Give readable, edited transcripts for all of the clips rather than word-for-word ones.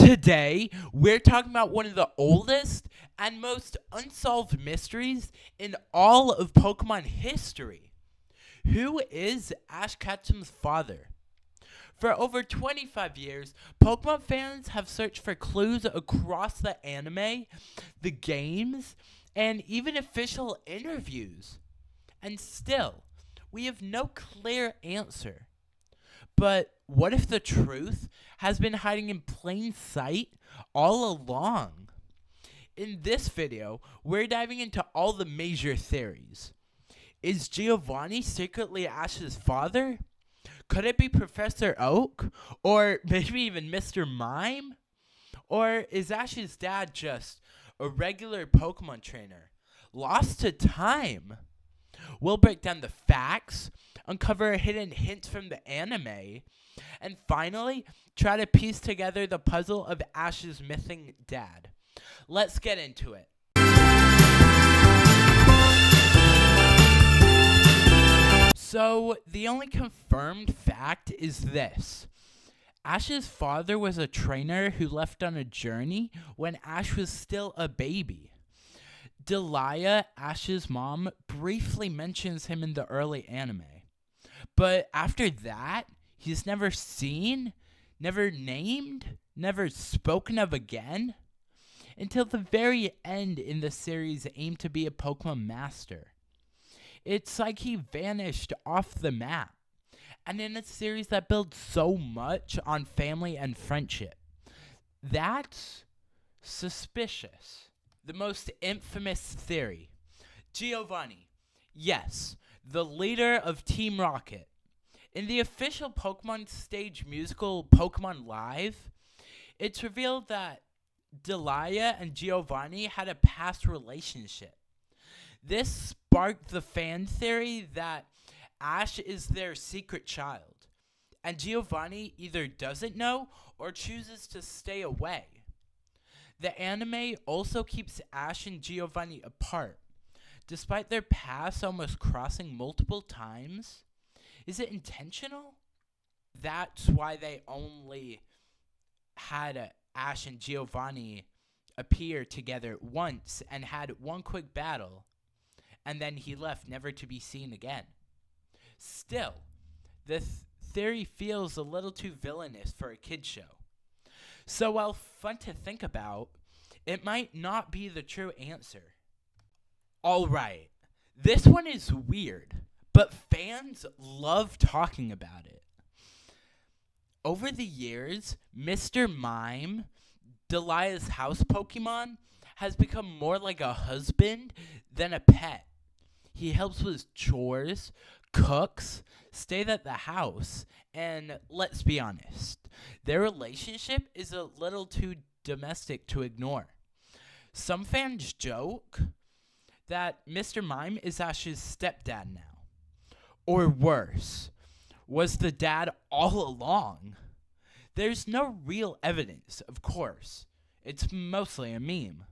Today, we're talking about one of the oldest and most unsolved mysteries in all of Pokemon history. Who is Ash Ketchum's father? For over 25 years, Pokemon fans have searched for clues across the anime, the games, and even official interviews. And still, we have no clear answer. But what if the truth has been hiding in plain sight all along? In this video, we're diving into all the major theories. Is Giovanni secretly Ash's father? Could it be Professor Oak? Or maybe even Mr. Mime? Or is Ash's dad just a regular Pokemon trainer, lost to time? We'll break down the facts, uncover hidden hints from the anime, and finally, try to piece together the puzzle of Ash's missing dad. Let's get into it. So, the only confirmed fact is this. Ash's father was a trainer who left on a journey when Ash was still a baby. Delia, Ash's mom, briefly mentions him in the early anime. But after that, he's never seen, never named, never spoken of again, until the very end in the series aimed to be a Pokemon master. It's like he vanished off the map, and in a series that builds so much on family and friendship. That's suspicious. The most infamous theory. Giovanni. Yes, the leader of Team Rocket. In the official Pokemon stage musical Pokemon Live, it's revealed that Delia and Giovanni had a past relationship. This sparked the fan theory that Ash is their secret child, and Giovanni either doesn't know or chooses to stay away. The anime also keeps Ash and Giovanni apart, despite their paths almost crossing multiple times. Is it intentional? That's why they only had Ash and Giovanni appear together once and had one quick battle, and then he left never to be seen again. Still, the theory feels a little too villainous for a kid's show. So while fun to think about, it might not be the true answer. Alright, this one is weird, but fans love talking about it. Over the years, Mr. Mime, Delia's house Pokemon, has become more like a husband than a pet. He helps with chores, cooks, stayed at the house, and let's be honest, their relationship is a little too domestic to ignore. Some fans joke that Mr. Mime is Ash's stepdad now. Or worse, was the dad all along? There's no real evidence, of course. It's mostly a meme.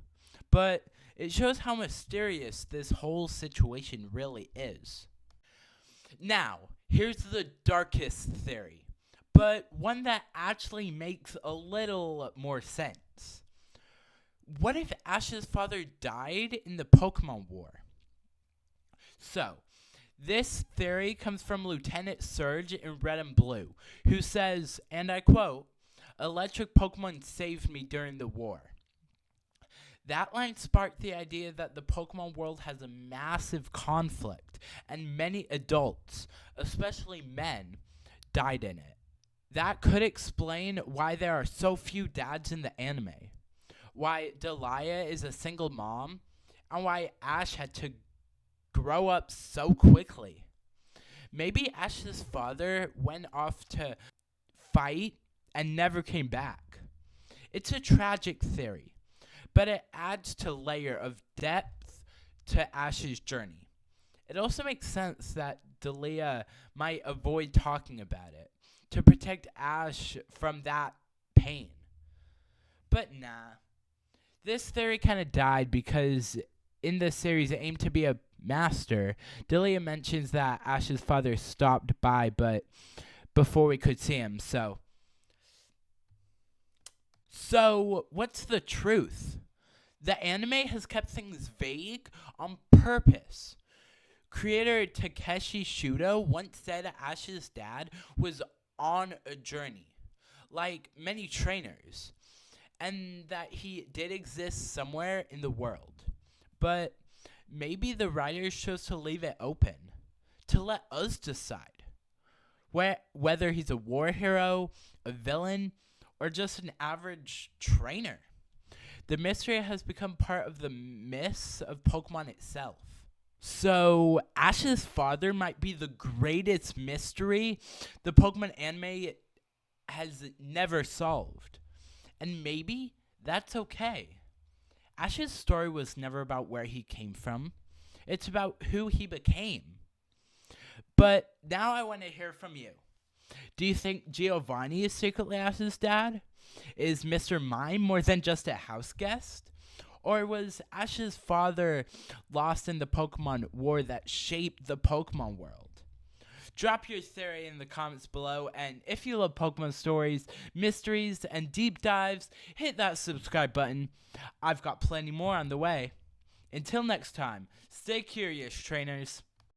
But it shows how mysterious this whole situation really is. Now, here's the darkest theory, but one that actually makes a little more sense. What if Ash's father died in the Pokémon War? So, this theory comes from Lieutenant Surge in Red and Blue, who says, and I quote, "Electric Pokemon saved me during the war." That line sparked the idea that the Pokemon world has a massive conflict, and many adults, especially men, died in it. That could explain why there are so few dads in the anime, why Delia is a single mom, and why Ash had to grow up so quickly. Maybe Ash's father went off to fight and never came back. It's a tragic theory, but it adds to a layer of depth to Ash's journey. It also makes sense that Delia might avoid talking about it to protect Ash from that pain. But nah, this theory kind of died because in the series it aimed to be a master. Delia mentions that Ash's father stopped by, but before we could see him, so So, what's the truth? The anime has kept things vague on purpose. Creator Takeshi Shudo once said Ash's dad was on a journey, like many trainers, and that he did exist somewhere in the world. But maybe the writers chose to leave it open, to let us decide whether he's a war hero, a villain, or just an average trainer. The mystery has become part of the myths of Pokemon itself. So, Ash's father might be the greatest mystery the Pokemon anime has never solved. And maybe that's okay. Ash's story was never about where he came from, it's about who he became. But now I want to hear from you. Do you think Giovanni is secretly Ash's dad? Is Mr. Mime more than just a house guest? Or was Ash's father lost in the Pokemon War that shaped the Pokemon world? Drop your theory in the comments below, and if you love Pokemon stories, mysteries, and deep dives, hit that subscribe button. I've got plenty more on the way. Until next time, stay curious, trainers.